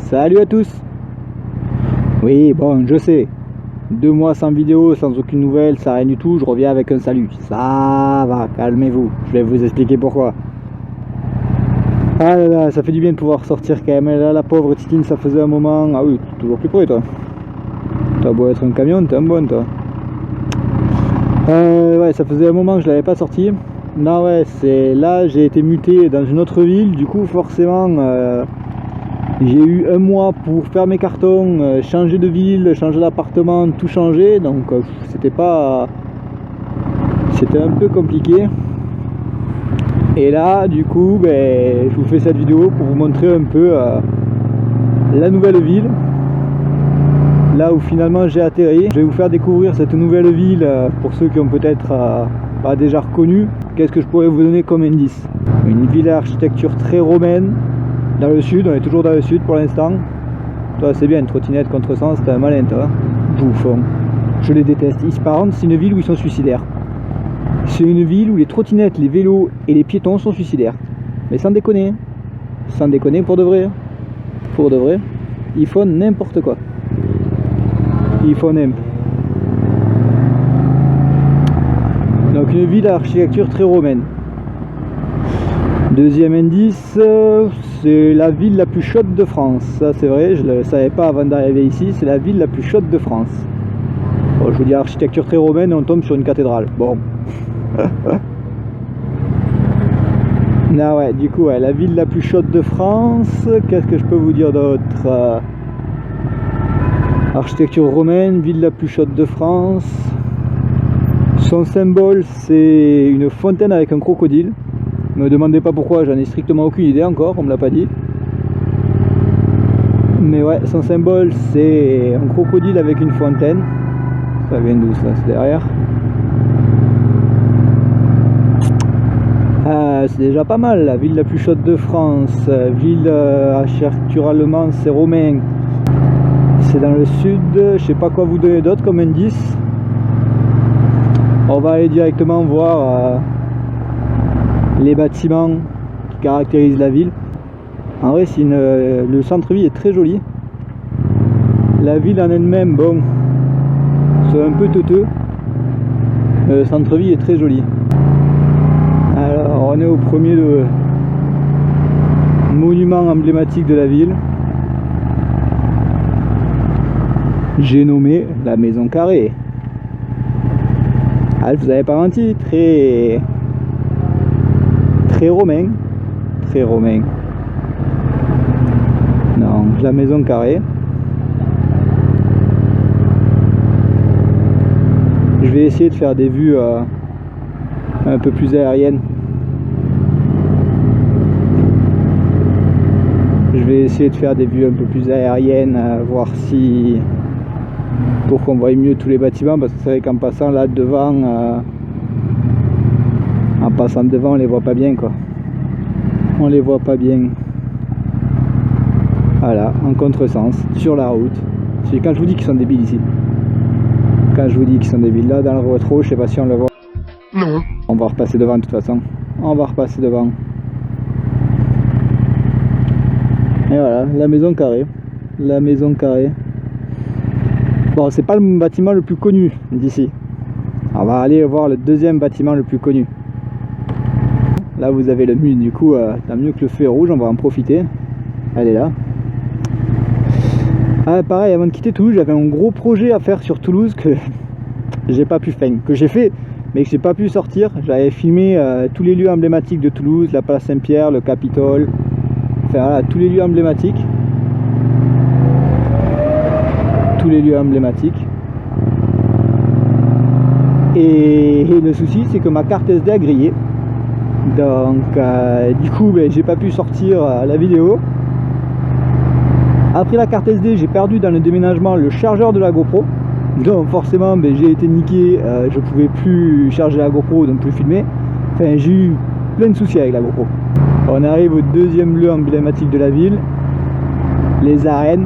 Salut à tous. Oui, bon, je sais. 2 mois sans vidéo, sans aucune nouvelle, ça rien du tout, je reviens avec un salut. Ça va, calmez-vous, je vais vous expliquer pourquoi. Ah là là, ça fait du bien de pouvoir sortir quand même. Là, la pauvre Titine, ça faisait un moment. Ah oui, toujours plus près toi. T'as beau être un camion, t'es un bon toi. Ouais, ça faisait un moment que je l'avais pas sorti. Non ouais, c'est là, j'ai été muté dans une autre ville, du coup forcément j'ai eu un mois pour faire mes cartons, changer de ville, changer d'appartement, tout changer, donc c'était un peu compliqué. Et là du coup je vous fais cette vidéo pour vous montrer un peu la nouvelle ville, là où finalement j'ai atterri. Je vais vous faire découvrir cette nouvelle ville pour ceux qui ont peut-être pas déjà reconnu. Qu'est-ce que je pourrais vous donner comme indice? Une ville à architecture très romaine, dans le sud, on est toujours dans le sud pour l'instant. Toi c'est bien, une trottinette contresens, t'es un malin toi. Bouffon. Je les déteste. Par contre c'est une ville où ils sont suicidaires. C'est une ville où les trottinettes, les vélos et les piétons sont suicidaires. Mais sans déconner. Sans déconner pour de vrai. Pour de vrai. Ils font n'importe quoi. Ils font n'importe. Donc une ville à architecture très romaine. Deuxième indice, c'est la ville la plus chaude de France. Ça c'est vrai, je ne le savais pas avant d'arriver ici, c'est la ville la plus chaude de France. Bon, je vous dis architecture très romaine et on tombe sur une cathédrale. Bon. Ah ouais, du coup, ouais, la ville la plus chaude de France. Qu'est-ce que je peux vous dire d'autre? Architecture romaine, ville la plus chaude de France. Son symbole, c'est une fontaine avec un crocodile. Ne me demandez pas pourquoi, j'en ai strictement aucune idée encore, on me l'a pas dit. Mais ouais, son symbole c'est un crocodile avec une fontaine. Ça vient d'où ça? C'est derrière. C'est déjà pas mal, la ville la plus chaude de France. Ville architecturalement c'est romain. C'est dans le sud, je sais pas quoi vous donner d'autre comme indice. On va aller directement voir les bâtiments qui caractérisent la ville. En vrai, le centre-ville est très joli. La ville en elle-même, bon, c'est un peu teuteux. Le centre-ville est très joli. Alors, on est au premier monument emblématique de la ville. J'ai nommé la Maison Carrée. Ah, je vous avais pas menti, très romain, très romain. Non, la Maison Carrée. Je vais essayer de faire des vues un peu plus aériennes. Je vais essayer de faire des vues un peu plus aériennes, voir si pour qu'on voie mieux tous les bâtiments, parce que c'est vrai qu'en passant là devant, on les voit pas bien quoi. On les voit pas bien. Voilà, en contresens, sur la route. C'est quand je vous dis qu'ils sont débiles ici. Quand je vous dis qu'ils sont débiles, là dans le rétro, je sais pas si on le voit. Non. On va repasser devant de toute façon. On va repasser devant. Et voilà, la Maison Carrée. La Maison Carrée. Bon, c'est pas le bâtiment le plus connu d'ici. On va aller voir le deuxième bâtiment le plus connu. Là vous avez le mur, du coup tant mieux que le feu est rouge, on va en profiter. Elle est là. Ah, pareil, avant de quitter Toulouse, j'avais un gros projet à faire sur Toulouse que j'ai pas pu faire, que j'ai fait mais que j'ai pas pu sortir. J'avais filmé tous les lieux emblématiques de Toulouse, la place Saint-Pierre, le Capitole, enfin voilà, tous les lieux emblématiques. Tous les lieux emblématiques. Et le souci c'est que ma carte SD a grillé. Donc du coup j'ai pas pu sortir la vidéo. Après la carte SD, j'ai perdu dans le déménagement le chargeur de la GoPro. Donc forcément j'ai été niqué, je pouvais plus charger la GoPro, donc plus filmer. Enfin j'ai eu plein de soucis avec la GoPro. On arrive au deuxième lieu emblématique de la ville, les arènes.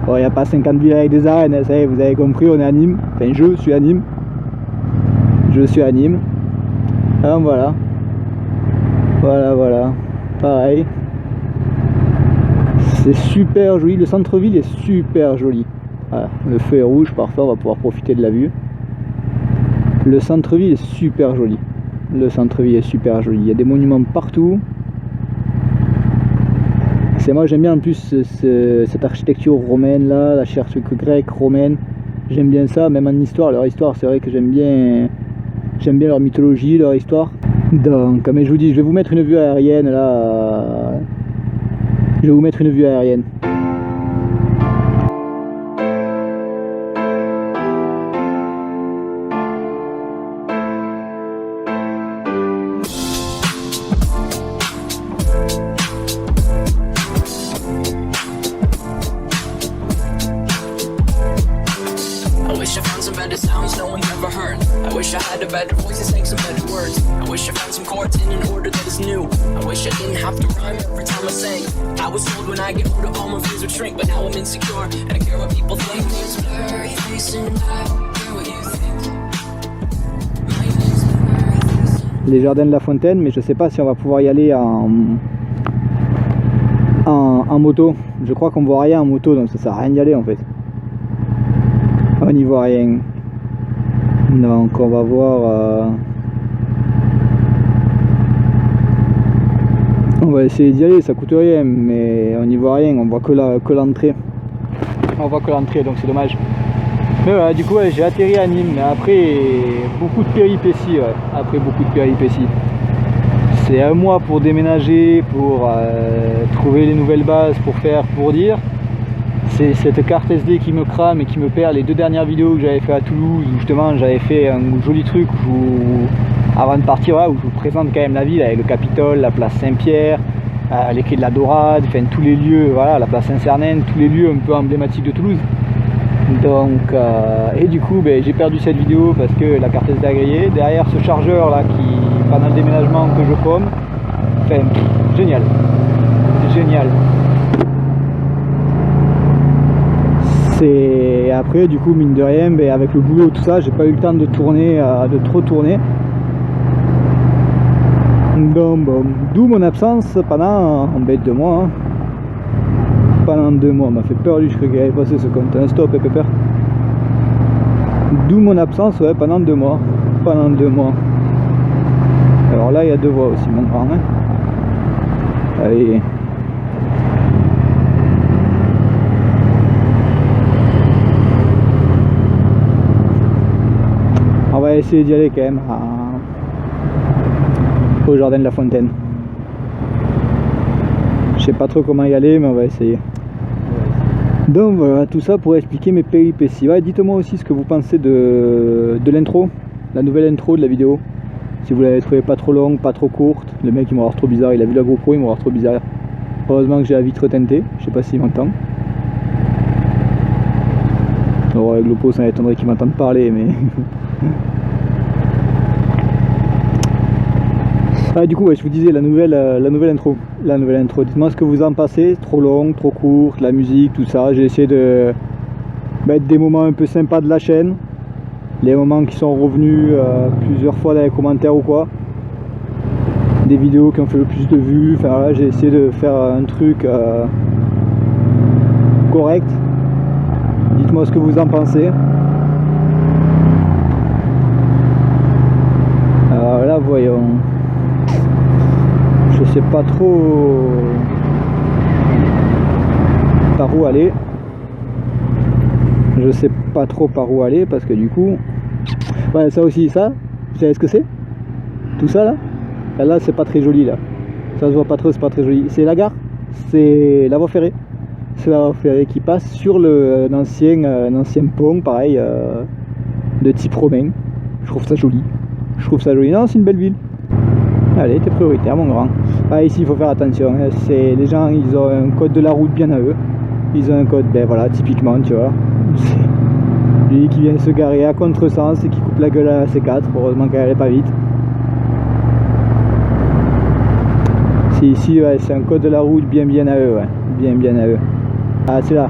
Bon, il n'y a pas 50 villes avec des arènes, ça y est, vous avez compris, on est à Nîmes. Enfin je suis à Nîmes. Je suis à Nîmes. Alors voilà. Voilà, pareil. C'est super joli, le centre-ville est super joli. Voilà, le feu est rouge, parfois on va pouvoir profiter de la vue. Le centre-ville est super joli. Le centre-ville est super joli. Il y a des monuments partout. Moi j'aime bien en plus cette architecture romaine là, l'architecture grecque, romaine. J'aime bien ça, même en histoire. Leur histoire, c'est vrai que j'aime bien leur mythologie, leur histoire. Donc, mais je vous dis, je vais vous mettre une vue aérienne là. Je vais vous mettre une vue aérienne. better sounds no one's ever heard. I wish I had a better voice and sang some better words. I wish I found some chords in an order that is new. I wish I didn't have to rhyme every time I sang. I was told when I get older all my fears would shrink, but now I'm insecure and I care what people think. My name's blurry face and I don't care what you think. My name's blurry face and... Les jardins de la Fontaine, mais je sais pas si on va pouvoir y aller en moto. Je crois qu'on voit rien en moto, donc ça sert à rien d'y aller en fait. On n'y voit rien. Donc on va voir. On va essayer d'y aller, ça coûte rien, mais on n'y voit rien, on voit que l'entrée. On voit que l'entrée, donc c'est dommage. Mais voilà, du coup ouais, j'ai atterri à Nîmes, mais après beaucoup de péripéties, ouais. Après beaucoup de péripéties. C'est un mois pour déménager, pour trouver les nouvelles bases, pour dire. C'est cette carte SD qui me crame et qui me perd. Les deux dernières vidéos que j'avais fait à Toulouse, où justement j'avais fait un joli truc avant de partir, où je vous présente quand même la ville avec le Capitole, la place Saint-Pierre, les quais de la Dorade, enfin tous les lieux, voilà, la place Saint-Cernin, tous les lieux un peu emblématiques de Toulouse. Donc, et du coup j'ai perdu cette vidéo parce que la carte SD a grillé. Derrière ce chargeur là qui, pendant le déménagement que je pomme, enfin génial, génial. Et après du coup mine de rien avec le boulot tout ça j'ai pas eu le temps de tourner, de trop tourner. Donc bon, d'où mon absence pendant 2 mois, hein. Pendant 2 mois, m'a fait peur lui, je croyais qu'il avait passé ce compte, un stop et pépère. D'où mon absence, ouais, pendant 2 mois. Pendant 2 mois. Alors là il y a 2 voies aussi mon grand, hein. Allez. On va essayer d'y aller quand même au jardin de la Fontaine. Je sais pas trop comment y aller, mais on va essayer. Donc voilà, tout ça pour expliquer mes péripéties. Ouais, dites-moi aussi ce que vous pensez de l'intro, la nouvelle intro de la vidéo. Si vous l'avez trouvé pas trop longue, pas trop courte. Le mec il m'a l'air trop bizarre, il a vu la GoPro, il m'a l'air trop bizarre. Heureusement que j'ai la vitre teintée, je sais pas s'il m'entend. Alors avec l'oppo ça m'étonnerait qu'il m'entende parler, mais... Ah, du coup ouais, je vous disais la nouvelle intro. Dites-moi ce que vous en pensez, trop longue, trop courte, la musique, tout ça. J'ai essayé de mettre des moments un peu sympas de la chaîne, les moments qui sont revenus plusieurs fois dans les commentaires ou quoi, des vidéos qui ont fait le plus de vues. Enfin voilà, j'ai essayé de faire un truc correct. Dites-moi ce que vous en pensez. Alors là voyons, je sais pas trop par où aller. Je sais pas trop par où aller parce que du coup, ouais, ça aussi, ça, vous savez ce que c'est? Tout ça là, là c'est pas très joli là. Ça se voit pas trop, c'est pas très joli. C'est la gare, c'est la voie ferrée. C'est la voie ferrée qui passe sur un ancien pont, pareil, de type romain. Je trouve ça joli. Je trouve ça joli. Non, c'est une belle ville. Allez, t'es prioritaire mon grand. Ah, ici il faut faire attention, les gens ils ont un code de la route bien à eux. Ils ont un code, ben voilà, typiquement tu vois. Lui qui vient se garer à contresens et qui coupe la gueule à la C4, heureusement qu'elle allait pas vite. C'est ici, ouais, c'est un code de la route bien à eux, ouais. Bien à eux. Ah c'est là.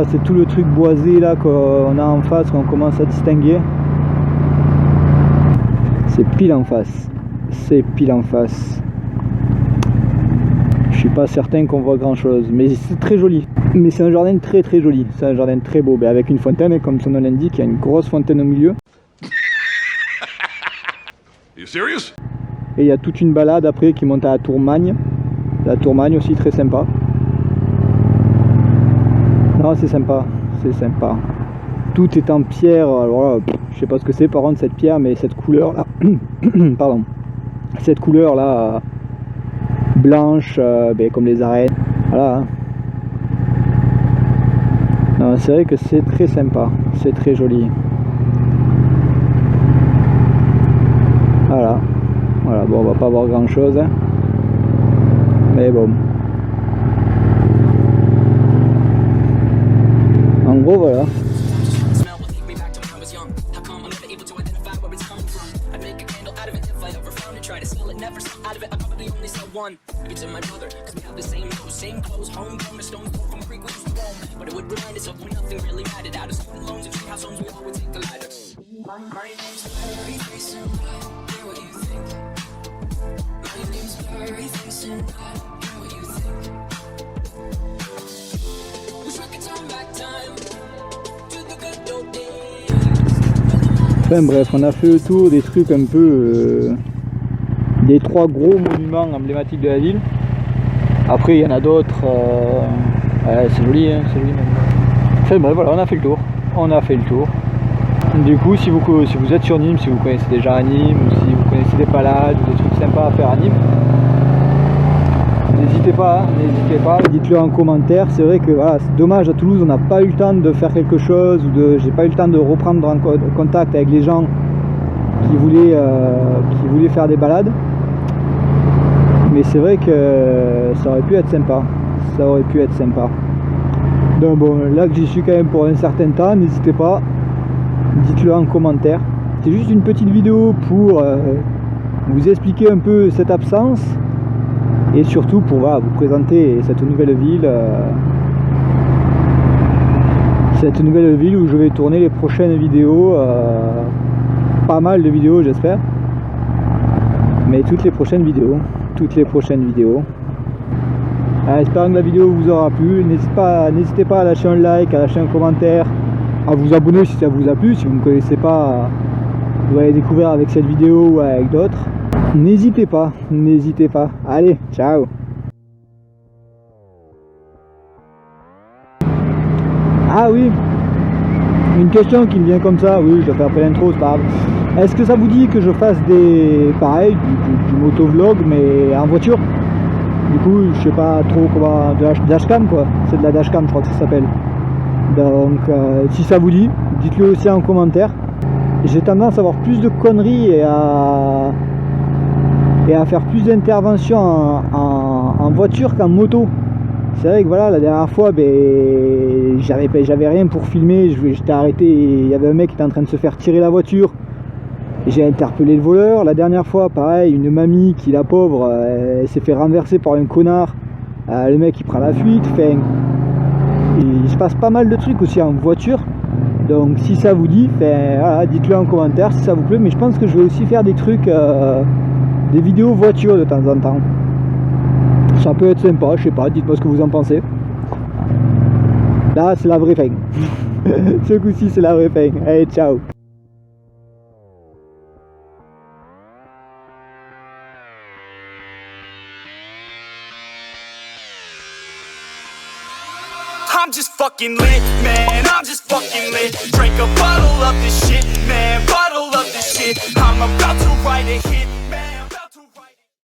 C'est tout le truc boisé là qu'on a en face, qu'on commence à distinguer. C'est pile en face. C'est pile en face. Je suis pas certain qu'on voit grand chose, mais c'est très joli. Mais c'est un jardin très très joli, c'est un jardin très beau, avec une fontaine, comme son nom l'indique, il y a une grosse fontaine au milieu. You serious? Et il y a toute une balade après qui monte à la Tourmagne. La Tourmagne aussi très sympa. Non, c'est sympa, c'est sympa. Tout est en pierre, alors là, je sais pas ce que c'est par contre cette pierre, mais cette couleur là, pardon, cette couleur là, blanche, comme les arènes, voilà. Non, c'est vrai que c'est très sympa, c'est très joli. Voilà, voilà, bon on va pas voir grand chose, hein. Mais bon. En gros voilà. One, maybe to my brother, cause we have the same nose, same clothes, homegrown, a stone's throw from Greek weeks to Rome. But it would remind us of when nothing really mattered. Out of student loans and treehouse homes, we all would take the ladder. My name's Larry Mason, hear what you think. My name's Larry Mason, hear what you think. Wish I could turn back time to the good old days. Enfin bref, on a fait le tour des trucs un peu... des 3 gros monuments emblématiques de la ville. Après il y en a d'autres, ouais, c'est joli, hein, c'est joli même. Enfin bref, voilà, on a fait le tour. On a fait le tour. Du coup, si vous êtes sur Nîmes, si vous connaissez déjà Nîmes, ou si vous connaissez des balades ou des trucs sympas à faire à Nîmes, n'hésitez pas, dites-le en commentaire. C'est vrai que voilà, c'est dommage, à Toulouse on n'a pas eu le temps de faire quelque chose, ou j'ai pas eu le temps de reprendre en contact avec les gens qui voulaient faire des balades. Mais c'est vrai que ça aurait pu être sympa. Ça aurait pu être sympa. Donc bon, là que j'y suis quand même pour un certain temps, n'hésitez pas. Dites-le en commentaire. C'est juste une petite vidéo pour vous expliquer un peu cette absence. Et surtout pour vous présenter cette nouvelle ville. Cette nouvelle ville où je vais tourner les prochaines vidéos. Pas mal de vidéos j'espère. Mais toutes les prochaines vidéos. J'espère que la vidéo vous aura plu. N'hésitez pas à lâcher un like, à lâcher un commentaire, à vous abonner si ça vous a plu. Si vous ne connaissez pas, vous allez découvrir avec cette vidéo ou avec d'autres. N'hésitez pas. Allez, ciao. Ah oui, une question qui me vient comme ça. Oui, je vais faire après l'intro, c'est pas grave. Est-ce que ça vous dit que je fasse pareil, du motovlog mais en voiture? Du coup, je sais pas trop comment, de dashcam quoi. C'est de la dashcam, je crois que ça s'appelle. Donc, si ça vous dit, dites-le aussi en commentaire. J'ai tendance à avoir plus de conneries et à faire plus d'interventions en voiture qu'en moto. C'est vrai que voilà, la dernière fois, j'avais rien pour filmer, j'étais arrêté, il y avait un mec qui était en train de se faire tirer la voiture. J'ai interpellé le voleur. La dernière fois, pareil, une mamie qui, la pauvre, elle s'est fait renverser par un connard. Le mec il prend la fuite. Enfin, il se passe pas mal de trucs aussi en voiture. Donc si ça vous dit, voilà, dites-le en commentaire si ça vous plaît. Mais je pense que je vais aussi faire des trucs, des vidéos voiture de temps en temps. Ça peut être sympa, je sais pas, dites-moi ce que vous en pensez. Là c'est la vraie fin. Ce coup-ci c'est la vraie fin. Allez, ciao. I'm just fucking lit, man, I'm just fucking lit. Drink a bottle of this shit, man, bottle of this shit. I'm about to write a hit.